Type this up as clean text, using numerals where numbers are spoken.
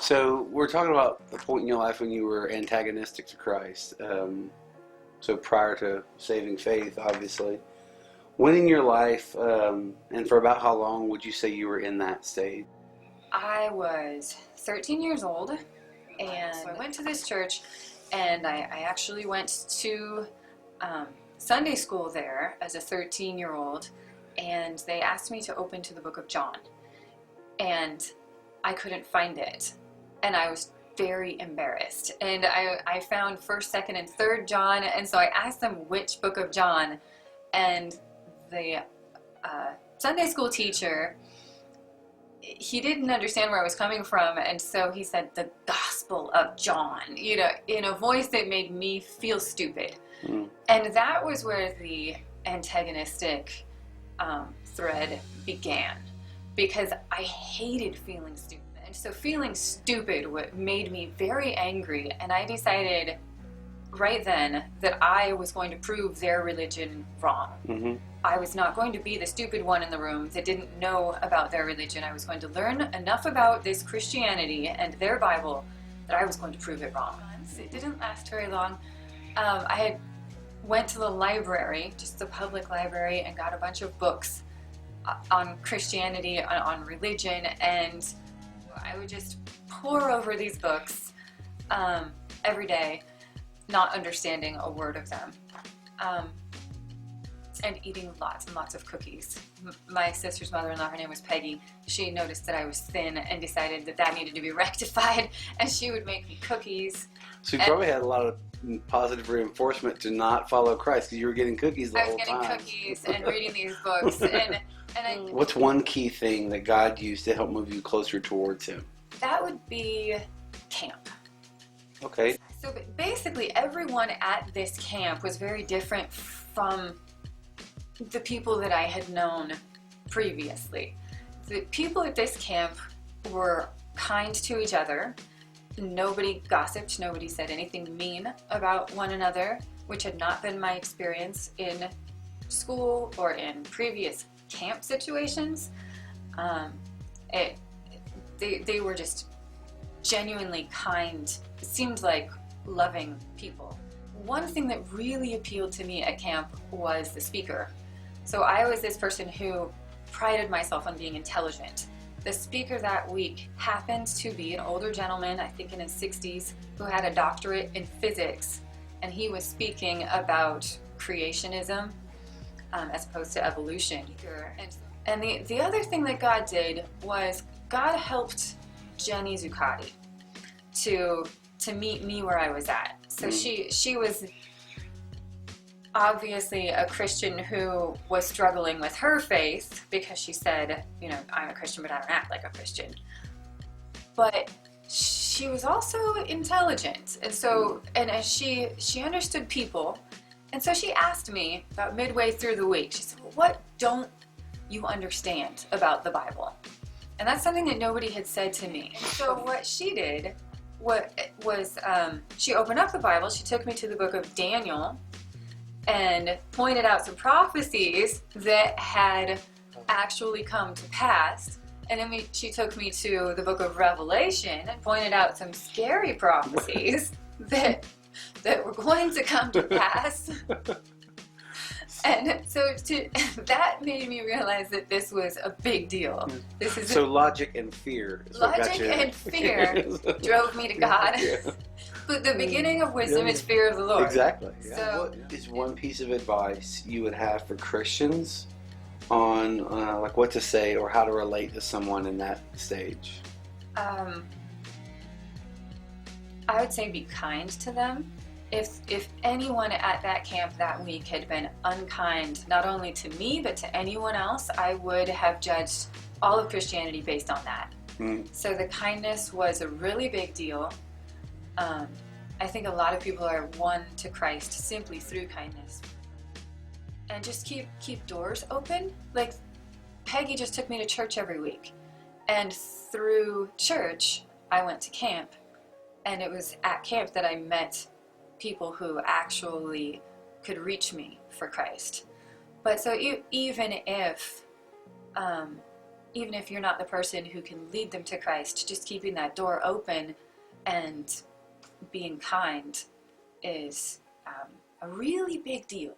So we're talking about the point in your life when you were antagonistic to Christ. So prior to saving faith, obviously. When in your life, and for about how long would you say you were in that state? I was 13 years old, and so I went to this church, and I actually went to Sunday school there as a 13-year-old, and they asked me to open to the book of John, and I couldn't find it, and I was very embarrassed, and I found 1st, 2nd, and 3rd John, and so I asked them which book of John, and the Sunday school teacher, he didn't understand where I was coming from, and so he said the Gospel of John, you know, in a voice that made me feel stupid. And that was where the antagonistic thread began, because I hated feeling stupid. And so feeling stupid made me very angry, and I decided right then that I was going to prove their religion wrong. I was not going to be the stupid one in the room that didn't know about their religion. I was going to learn enough about this Christianity and their Bible that I was going to prove it wrong. It didn't last very long. I had went to the library, just the public library, and got a bunch of books on Christianity, on religion, and I would just pore over these books every day, not understanding a word of them. And eating lots and lots of cookies. My sister's mother-in-law, her name was Peggy, she noticed that I was thin and decided that that needed to be rectified, and she would make me cookies. So you probably had a lot of positive reinforcement to not follow Christ, because you were getting cookies the whole time. I was getting cookies and reading these books. And What's one key thing that God used to help move you closer towards Him? That would be camp. Okay. So basically everyone at this camp was very different from the people that I had known previously. The people at this camp were kind to each other. Nobody gossiped, nobody said anything mean about one another, which had not been my experience in school or in previous camp situations. They were just genuinely kind. It seemed like loving people. One thing that really appealed to me at camp was the speaker. So I was this person who prided myself on being intelligent. The speaker that week happened to be an older gentleman, I think in his 60s, who had a doctorate in physics, and he was speaking about creationism as opposed to evolution. And the other thing that God did was God helped Jenny Zuccotti to meet me where I was at. So she was obviously a Christian who was struggling with her faith, because she said, you know, I'm a Christian but I don't act like a Christian. But she was also intelligent, and so as she understood people, and so she asked me about midway through the week, she said, well, what don't you understand about the Bible? And that's something that nobody had said to me. And so what she did was she opened up the Bible, she took me to the book of Daniel, and pointed out some prophecies that had actually come to pass. And then she took me to the book of Revelation and pointed out some scary prophecies that were going to come to pass. And so that made me realize that this was a big deal. So logic and fear is what got you. Logic and fear drove me to God. Yeah. But the beginning of wisdom is fear of the Lord. Exactly. Yeah. So, what is one piece of advice you would have for Christians on like what to say or how to relate to someone in that stage? I would say be kind to them. If anyone at that camp that week had been unkind, not only to me, but to anyone else, I would have judged all of Christianity based on that. So the kindness was a really big deal. I think a lot of people are won to Christ simply through kindness. And just keep doors open. Like, Peggy just took me to church every week. And through church, I went to camp. And it was at camp that I met people who actually could reach me for Christ. But so even if even if you're not the person who can lead them to Christ, just keeping that door open and being kind is a really big deal.